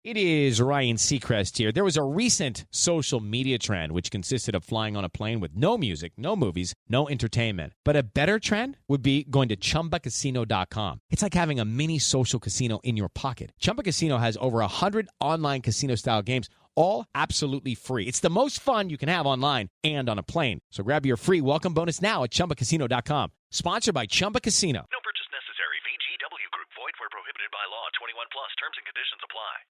It is Ryan Seacrest here. There was a recent social media trend which consisted of flying on a plane with no music, no movies, no entertainment. But a better trend would be going to ChumbaCasino.com. It's like having a mini social casino in your pocket. Chumba Casino has over 100 online casino-style games, all absolutely free. It's the most fun you can have online and on a plane. So grab your free welcome bonus now at ChumbaCasino.com. Sponsored by Chumba Casino. No purchase necessary. VGW Group. Void where prohibited by law. 21 plus. Terms and conditions apply.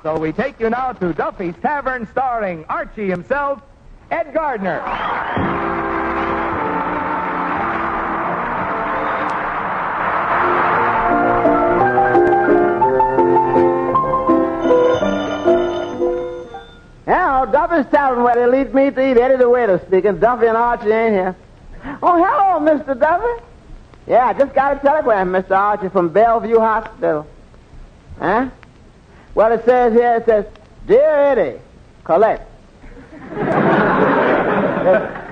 So we take you now to Duffy's Tavern, starring Archie himself, Ed Gardner. Now, Duffy's Tavern, where they lead me to eat. Eddie the waiter speaking. Duffy and Archie ain't here. Oh, hello, Mr. Duffy. Yeah, I just got a telegram, Mr. Archie, from Bellevue Hospital. Huh? Well, it says here, it says, Dear Eddie, collect.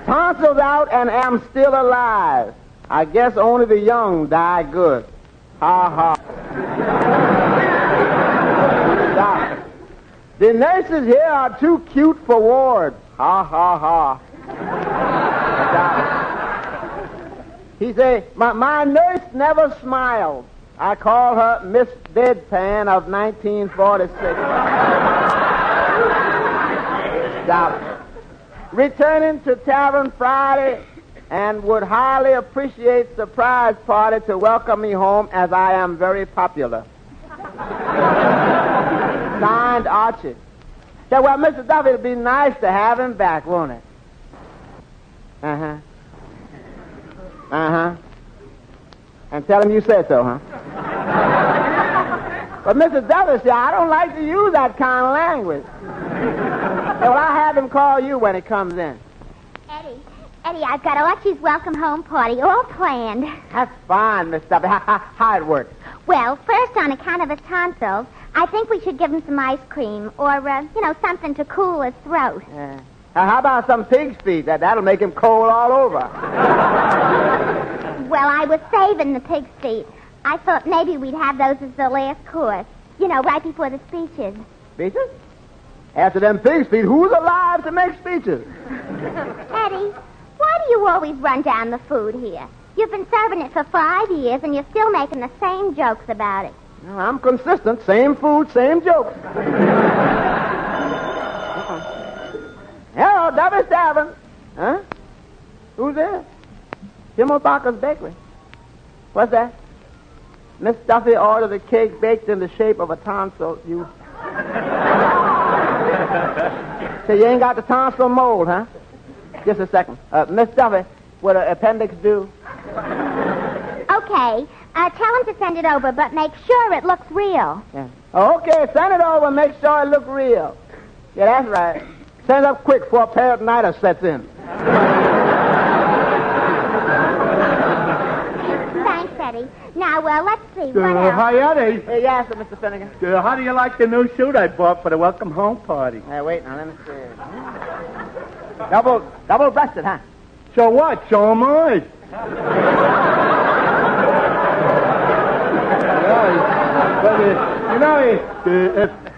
Tonsils out and am still alive. I guess only the young die good. Ha ha. Stop. The nurses here are too cute for wards. Ha ha ha. Stop. He say, my nurse never smiled. I call her Miss Deadpan of 1946. Stop. Returning to Tavern Friday and would highly appreciate surprise party to welcome me home as I am very popular. Signed, Archie. Yeah, well, Mr. Duffy, it'd be nice to have him back, won't it? Uh-huh. Uh-huh. And tell him you said so, huh? But Mr. Duffy, see, I don't like to use that kind of language. Well, I'll have him call you when he comes in. Eddie, I've got Archie's welcome home party all planned. That's fine, Miss Duffy. How it works? Well, first, on account of his tonsils, I think we should give him some ice cream or, something to cool his throat. Yeah. How about some pig's feet? That'll make him cold all over. Well, I was saving the pig's feet. I thought maybe we'd have those as the last course. Right before the speeches. Speeches? After them pig's feet, who's alive to make speeches? Eddie, why do you always run down the food here? You've been serving it for 5 years, and you're still making the same jokes about it. No, I'm consistent. Same food, same jokes. Hello, Duffy's Tavern. Huh? Who's there? Himmelbacher's Bakery. What's that? Miss Duffy ordered a cake baked in the shape of a tonsil. So you ain't got the tonsil mold, huh? Just a second. Miss Duffy, would an appendix do? Okay. Tell him to send it over, but make sure it looks real. Yeah. Okay, send it over. Make sure it looks real. Yeah, that's right. Send it up quick before peritonitis sets in. Thanks, Eddie. Now, let's see. What else? Hi, Eddie. Hey, yes, Mr. Finnegan. How do you like the new suit I bought for the welcome home party? Hey, wait, now, let me see. Double-breasted, huh? So what? So am I.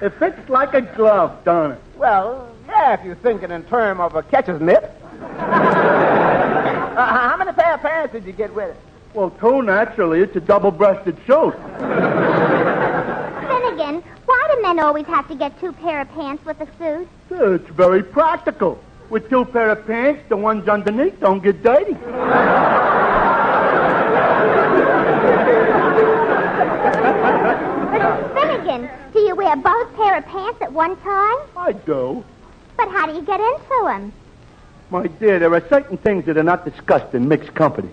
It fits like a glove, don't it? Well, yeah, if you're thinking in terms of a catcher's mitt. How many pair of pants did you get with it? Well, two, naturally. It's a double-breasted suit. Finnegan, why do men always have to get 2 pair of pants with a suit? It's very practical. With 2 pair of pants, the ones underneath don't get dirty. Finnegan, do you wear both pair of pants at one time? I do. But how do you get into them? My dear, there are certain things that are not discussed in mixed company.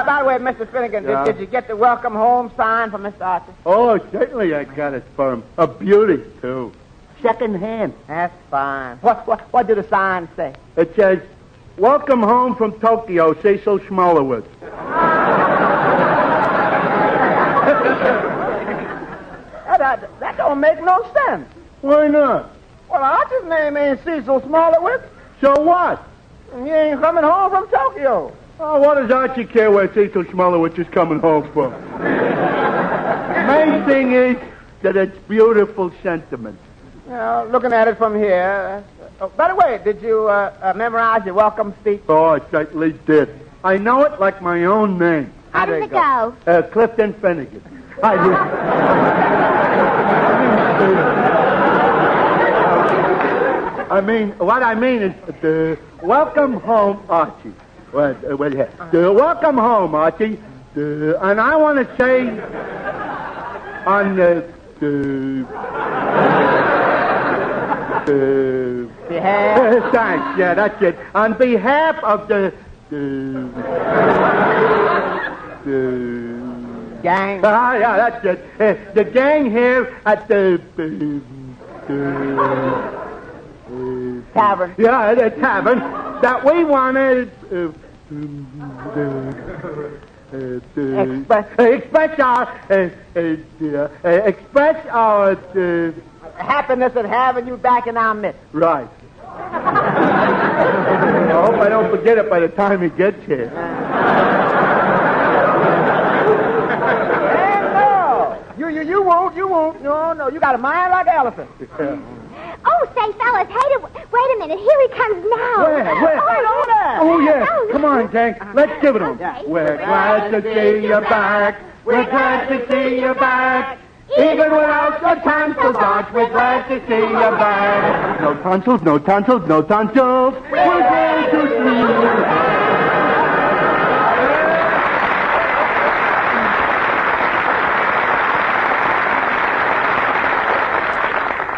By the way, Mr. Finnegan, did you get the welcome home sign from Mr. Archie? Oh, certainly I got it for him. A beauty, too. Second hand. That's fine. What did the sign say? It says, welcome home from Tokyo, Cecil Smolowitz. That don't make no sense. Why not? Well, Archie's name ain't Cecil Smallowitz. So what? And he ain't coming home from Tokyo. Oh, what does Archie care where Cecil Smallowitz is coming home from? Main thing is that it's beautiful sentiment. Well, looking at it from here. By the way, did you memorize your welcome speech? Oh, I certainly did. I know it like my own name. How does it go? Clifton Finnegan. What I mean is, welcome home, Archie. Welcome home, Archie. And I want to say, on thanks, yeah, that's it. On behalf of the gang. Yeah, that's it. The gang here at the Tavern. Yeah, the tavern. That we wanted express our happiness at having you back in our midst. Right. I hope I don't forget it by the time he gets here. You won't. No. You got a mind like an elephant. Oh, say, fellas, wait a minute. Here he comes now. Where? Oh, yeah. Come on, gang. Let's give it to him. Okay. We're glad to see you back. We're glad to see you back. Even without your tonsils, Arch, we're glad to see you back. No tonsils. We're glad to see you back.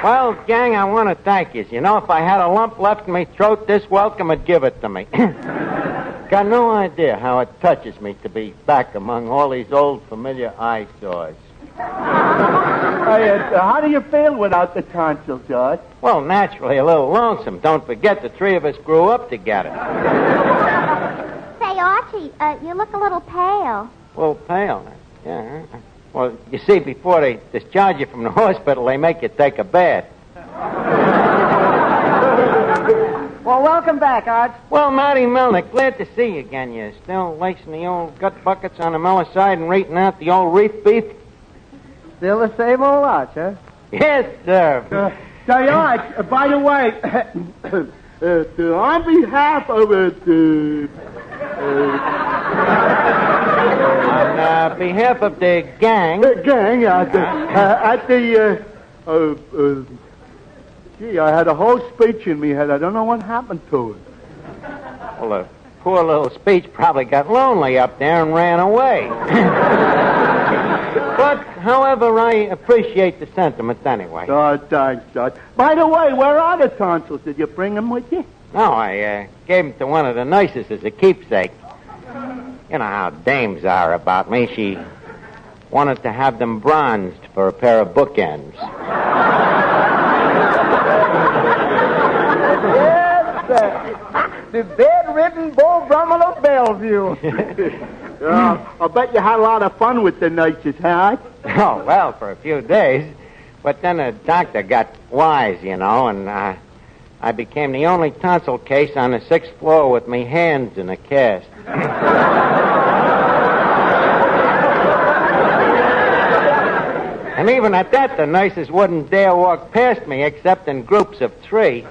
Well, gang, I want to thank you. You know, if I had a lump left in my throat, this welcome would give it to me. Got no idea how it touches me to be back among all these old familiar eyesores. How do you feel without the tonsils, George? Well, naturally, a little lonesome. Don't forget the three of us grew up together. Say, Archie, you look a little pale. A little pale, yeah. Well, you see, before they discharge you from the hospital, they make you take a bath. Well, welcome back, Arch. Well, Marty Milner, glad to see you again. You still lacing the old gut buckets on the Miller side and rating out the old reef beef? Still the same old Arch, huh? Yes, sir. Say, Arch, by the way, on behalf of on behalf of the gang... Gee, I had a whole speech in me head. I don't know what happened to it. Well, the poor little speech probably got lonely up there and ran away. But, however, I appreciate the sentiments anyway. Oh, thanks, George. By the way, where are the tonsils? Did you bring them with you? No, I gave them to one of the nurses as a keepsake. You know how dames are about me. She wanted to have them bronzed for a pair of bookends. Yes, sir. The bedridden Beau Brummel of Bellevue. I'll bet you had a lot of fun with the nurses, huh? Oh, well, for a few days. But then the doctor got wise, you know, and I became the only tonsil case on the 6th floor with me hands in a cast. And even at that, the nurses wouldn't dare walk past me except in groups of 3.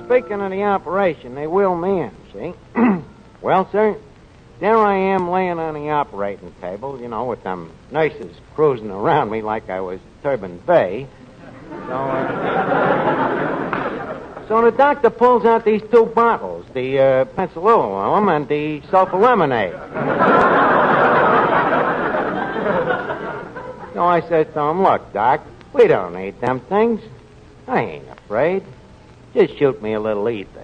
speaking of the operation, they wheeled me in, see? Well, sir, there I am laying on the operating table, with them nurses cruising around me like I was Turban Bay. So the doctor pulls out these 2 bottles, the penicillin and the sulfur lemonade. So I said to him, look, Doc, we don't need them things. I ain't afraid. Just shoot me a little ether.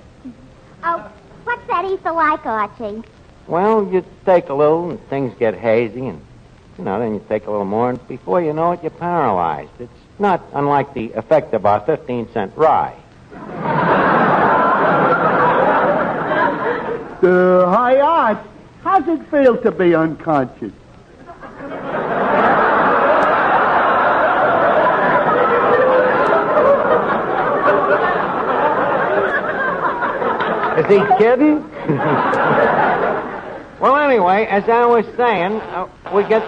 Oh, what's that ether like, Archie? Well, you take a little and things get hazy and, then you take a little more and before you know it, you're paralyzed. It's not unlike the effect of our 15-cent rye. Hi, Art. How's it feel to be unconscious? Is he kidding? Well, anyway, as I was saying, we get...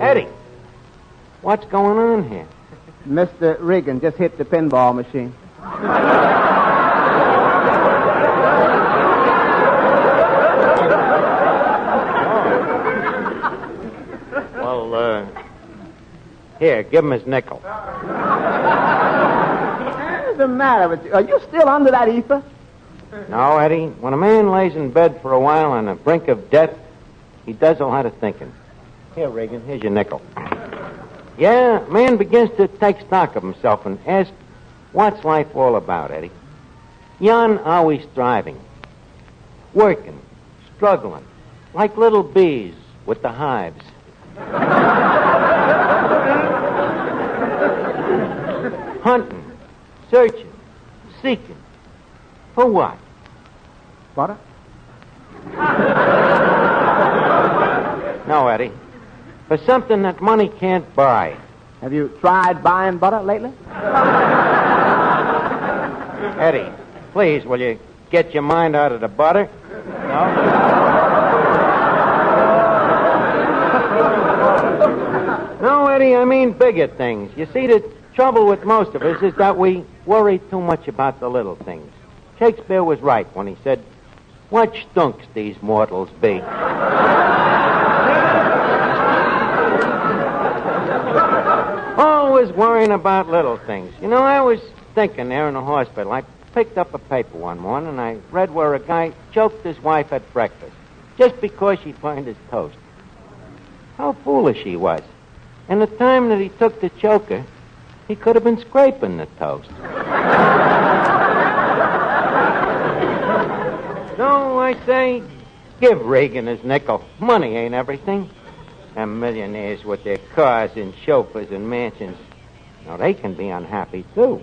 Eddie, what's going on here? Mr. Regan just hit the pinball machine. Here, give him his nickel. What's the matter with you? Are you still under that ether? No, Eddie. When a man lays in bed for a while on the brink of death, he does a lot of thinking. Here, Regan, here's your nickel. Yeah, man begins to take stock of himself and ask, what's life all about, Eddie? Yon always striving, working, struggling, like little bees with the hives. Hunting, searching, seeking. For what? Butter? No, Eddie. For something that money can't buy. Have you tried buying butter lately? Eddie, please, will you get your mind out of the butter? No, Eddie, I mean bigger things. You see, the trouble with most of us is that we worry too much about the little things. Shakespeare was right when he said, what stunks these mortals be? Always worrying about little things. I was thinking there in the hospital. I picked up a paper one morning and I read where a guy choked his wife at breakfast just because she burned his toast. How foolish he was. And the time that he took to choke her, he could have been scraping the toast. So I say, give Regan his nickel. Money ain't everything. Them millionaires with their cars and chauffeurs and mansions, they can be unhappy, too.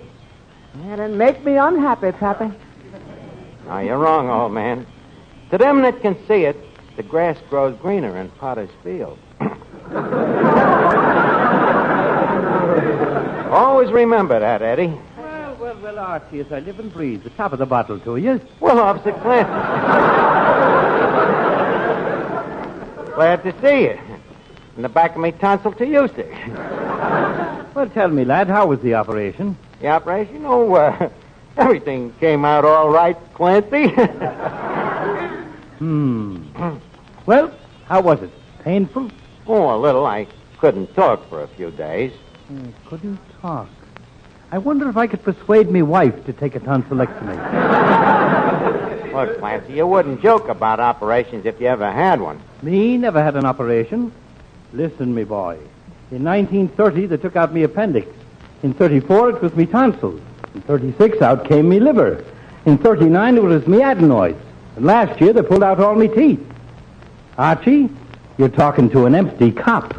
Yeah, then make me unhappy, Pappy. No, you're wrong, old man. To them that can see it, the grass grows greener in Potter's Field. Always remember that, Eddie. Well, Archie, as I live and breathe, the top of the bottle to you. Well, Officer Clancy. Glad to see you. In the back of me tonsil to you, sir. Well, tell me, lad, how was the operation? The operation? Everything came out all right, Clancy. Well, how was it? Painful? Oh, a little. I couldn't talk for a few days. Couldn't talk. I wonder if I could persuade me wife to take a tonsillectomy. Look, Clancy, you wouldn't joke about operations if you ever had one. Me never had an operation. Listen, me boy. In 1930, they took out me appendix. In 34, it was me tonsils. In 36, out came me liver. In 39, it was me adenoids. And last year, they pulled out all me teeth. Archie, you're talking to an empty cup.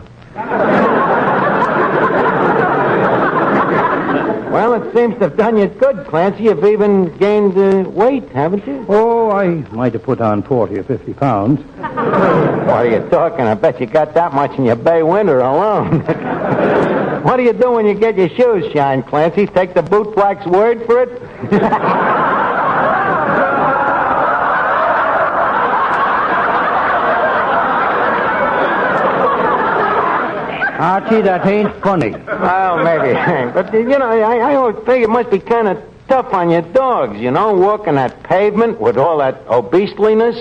Well, it seems to have done you good, Clancy. You've even gained weight, haven't you? Oh, I might have put on 40 or 50 pounds. What are you talking? I bet you got that much in your bay window alone. What do you do when you get your shoes shined, Clancy? Take the bootblack's word for it? Archie, that ain't funny. Well, maybe it ain't. But, I always figure it must be kind of tough on your dogs, walking that pavement with all that obeseliness.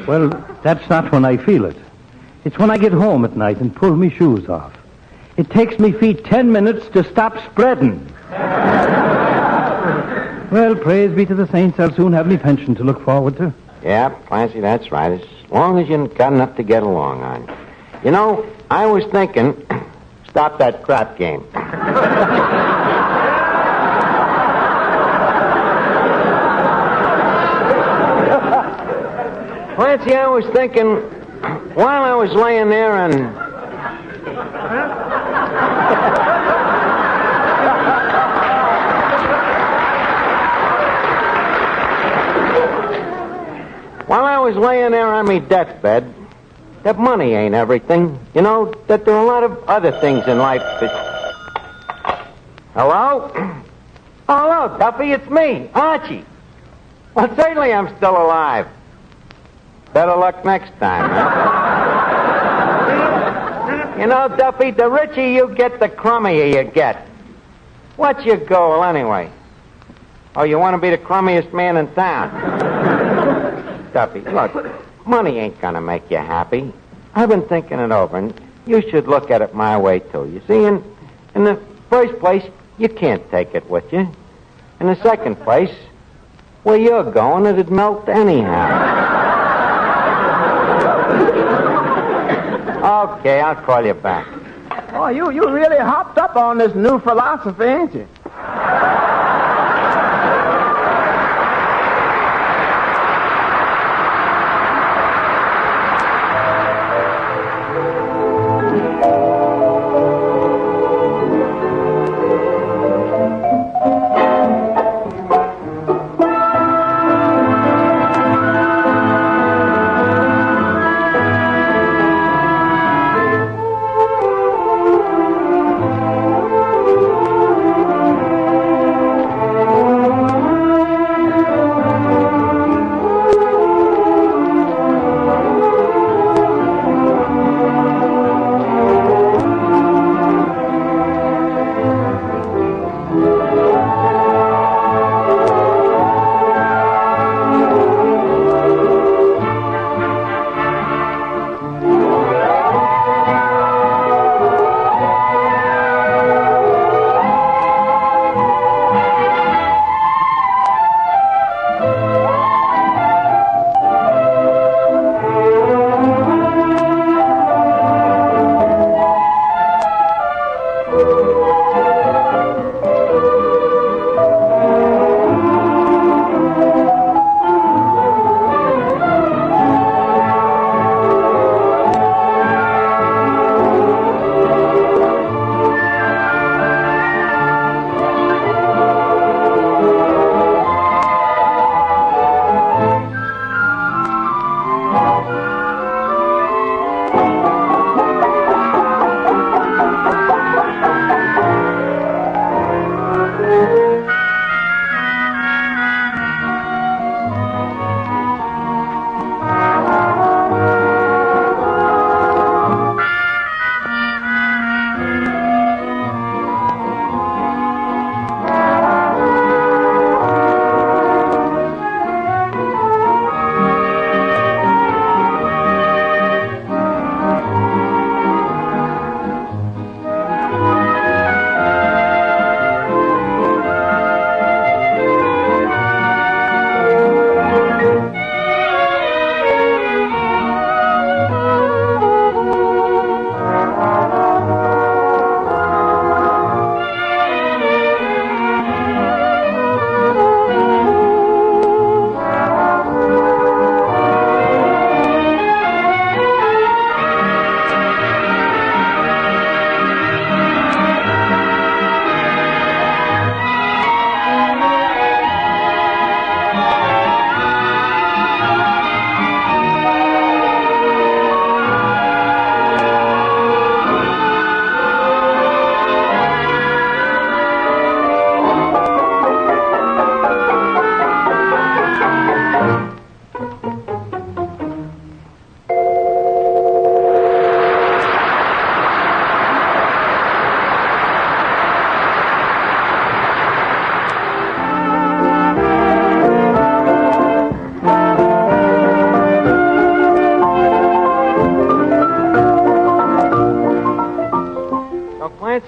Well, that's not when I feel it. It's when I get home at night and pull me shoes off. It takes me feet 10 minutes to stop spreading. Well, praise be to the saints, I'll soon have me pension to look forward to. Yeah, Clancy, that's right. As long as you've got enough to get along on. I was thinking, stop that crap game. Clancy, I was thinking, while I was laying there and... While I was laying there on my deathbed, that money ain't everything. That there are a lot of other things in life that... Hello? Oh, hello, Duffy, it's me, Archie. Well, certainly I'm still alive. Better luck next time, huh? Duffy, the richer you get, the crummier you get. What's your goal, anyway? Oh, you want to be the crummiest man in town? Duffy, look, money ain't gonna make you happy. I've been thinking it over, and you should look at it my way, too. You see, in the first place, you can't take it with you. In the second place, where you're going, it'd melt anyhow. Okay, I'll call you back. Oh, you really hopped up on this new philosophy, ain't you?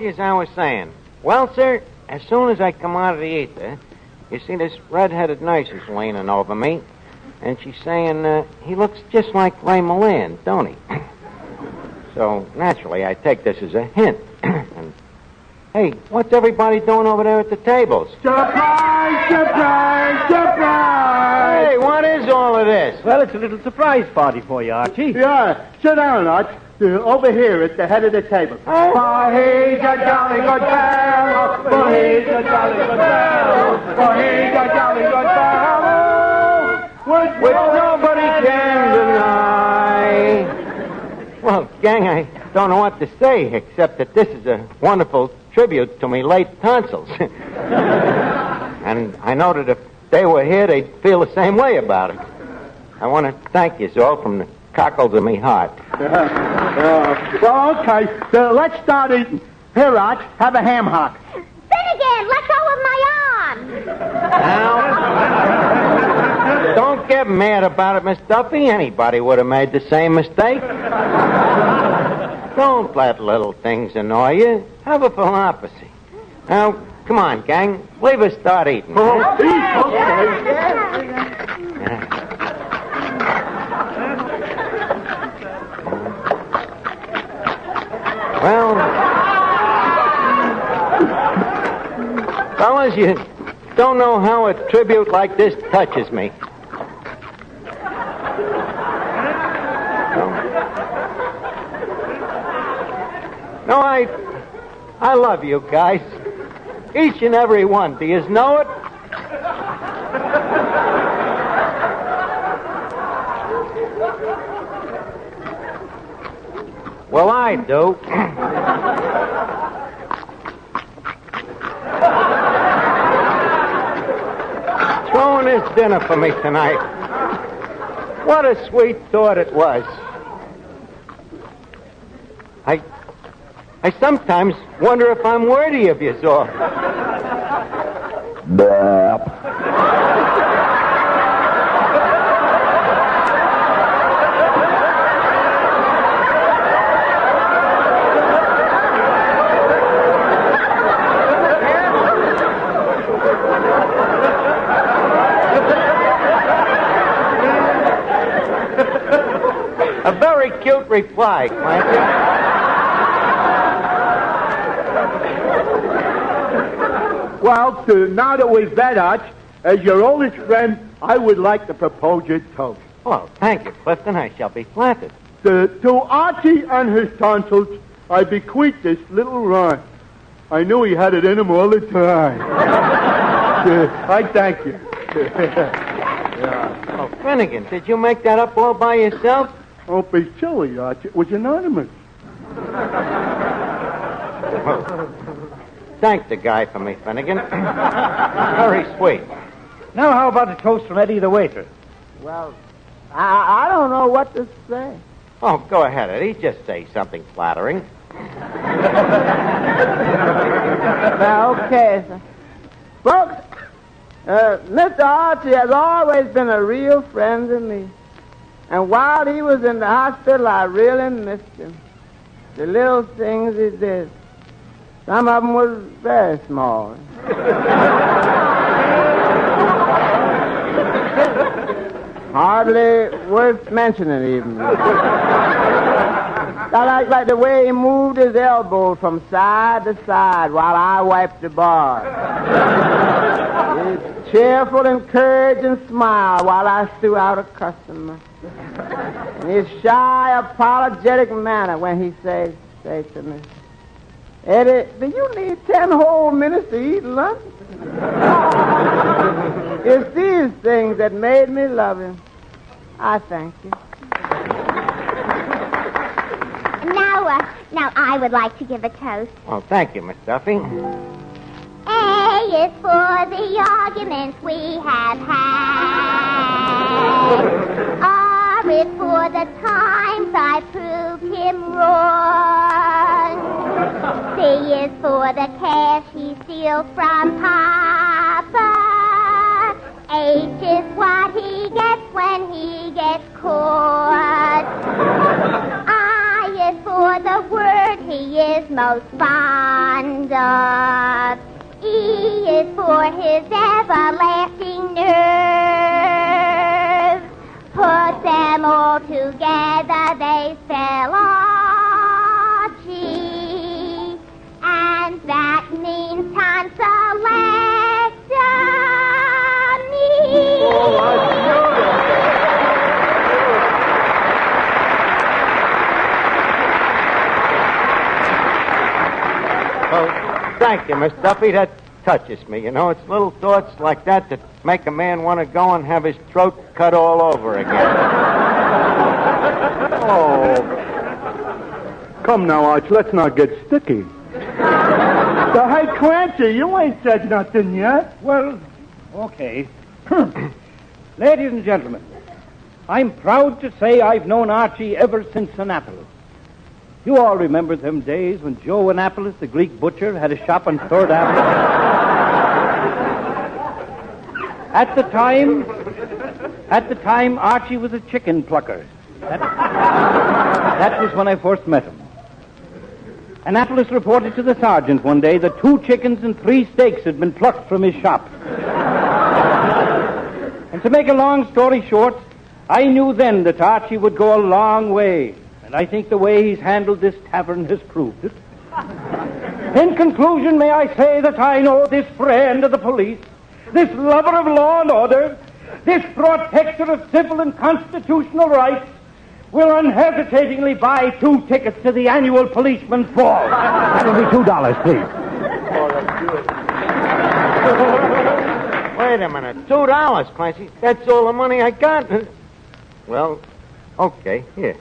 as I was saying. Well, sir, as soon as I come out of the ether, you see this red-headed nurse is leaning over me, and she's saying, he looks just like Ray Milland, don't he? So, naturally, I take this as a hint. And, hey, what's everybody doing over there at the tables? Surprise, surprise, surprise! Hey, what is all of this? Well, it's a little surprise party for you, Archie. Yeah, sit down, Arch. Over here at the head of the table. For he's a jolly good fellow. For he's a jolly good fellow. For he's a jolly good fellow. Which nobody can deny. Well, gang, I don't know what to say, except that this is a wonderful tribute to me late tonsils. And I know that if they were here, they'd feel the same way about it. I want to thank you all from the cockles of me heart. Well, okay. Let's start eating. Here, Arch, have a ham hock. Finnegan, let go of my arm. Now, don't get mad about it, Miss Duffy. Anybody would have made the same mistake. Don't let little things annoy you. Have a philosophy. Now, come on, gang. Leave us start eating. Well, fellas, you don't know how a tribute like this touches me. No, I love you guys. Each and every one. Do you know it? Well, I do. Throwing this dinner for me tonight. What a sweet thought it was. I sometimes wonder if I'm worthy of you, all. A very cute reply, Clancy. Well, now that we've met, Arch, as your oldest friend, I would like to propose a toast. Oh, thank you, Clifton. I shall be flattered. To Archie and his tonsils, I bequeath this little rhyme. I knew he had it in him all the time. I thank you. Oh, Finnegan, did you make that up all by yourself? Don't be silly, Archie. It was anonymous. Thank the guy for me, Finnegan. Very sweet. Now, how about a toast from Eddie the waiter? Well, I don't know what to say. Oh, go ahead, Eddie. Just say something flattering. Well, okay, sir. Folks, Mr. Archie has always been a real friend to me. And while he was in the hospital, I really missed him. The little things he did. Some of them was very small. Hardly worth mentioning, even. I like the way he moved his elbow from side to side while I wiped the bar. His cheerful, encouraging smile while I threw out a customer. And his shy, apologetic manner when he say to me, Eddie, do you need 10 whole minutes to eat lunch? It's these things that made me love him. I thank you. Now I would like to give a toast. Oh, thank you, Miss Duffy. A is for the arguments we have had. R is for the times I proved him wrong. C is for the cash he steals from Papa. H is what he gets when he gets caught. I is for the word he is most fond of. E is for his everlasting nerve. Put them all together, they spell Archie. And that means tonsillectomy. Well, thank you, Miss Duffy. That touches me. You know, it's little thoughts like that that make a man want to go and have his throat cut all over again. Oh. Come now, Arch, let's not get sticky. So, hey, Clancy, you ain't said nothing yet. Well, okay. Ladies and gentlemen, I'm proud to say I've known Archie ever since Annapolis. You all remember them days when Joe Annapolis, the Greek butcher, had a shop on 3rd Avenue? At the time, Archie was a chicken plucker. That was when I first met him. Annapolis reported to the sergeant one day that 2 chickens and 3 steaks had been plucked from his shop. And to make a long story short, I knew then that Archie would go a long way. And I think the way he's handled this tavern has proved it. In conclusion, may I say that I know this friend of the police, this lover of law and order, this protector of civil and constitutional rights, will unhesitatingly buy 2 tickets to the annual policeman's ball. That'll be $2, please. Wait a minute. $2, Clancy. That's all the money I got. Well, okay, here.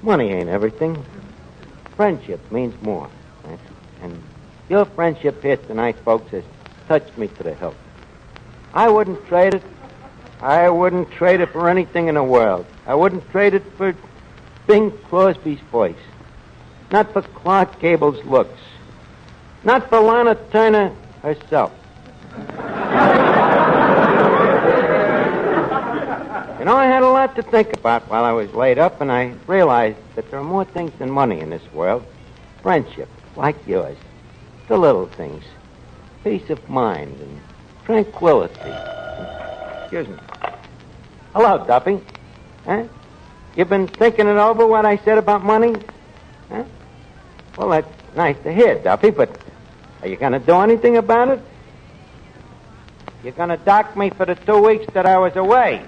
Money ain't everything. Friendship means more. And your friendship here tonight, folks, has touched me to the hilt. I wouldn't trade it. I wouldn't trade it for anything in the world. I wouldn't trade it for Bing Crosby's voice. Not for Clark Gable's looks. Not for Lana Turner herself. You know, I had a lot to think about while I was laid up, and I realized that there are more things than money in this world. Friendship, like yours. The little things. Peace of mind and tranquility. Excuse me. Hello, Duffy. Huh? You been thinking it over, what I said about money? Huh? Well, that's nice to hear, Duffy, but are you going to do anything about it? You're going to dock me for the 2 weeks that I was away.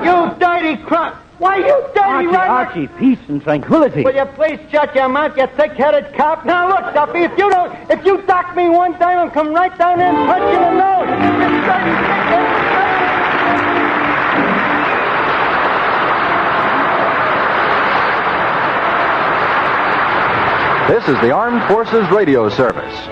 You dirty crump! Why, you dirty Archie, peace and tranquility. Will you please shut your mouth, you thick-headed cop? Now, look, Duffy, if you dock me one time, I'll come right down there and punch you in the nose. This is the Armed Forces Radio Service.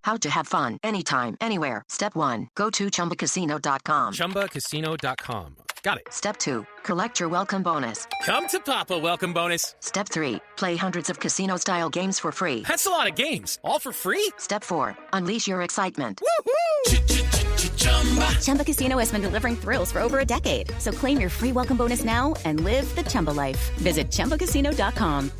How to have fun anytime, anywhere. Step 1. Go to ChumbaCasino.com. ChumbaCasino.com. Got it. Step 2. Collect your welcome bonus. Come to Papa welcome bonus. Step 3. Play hundreds of casino-style games for free. That's a lot of games. All for free? Step 4. Unleash your excitement. Woohoo! Chumba Casino has been delivering thrills for over a decade. So claim your free welcome bonus now and live the Chumba life. Visit ChumbaCasino.com.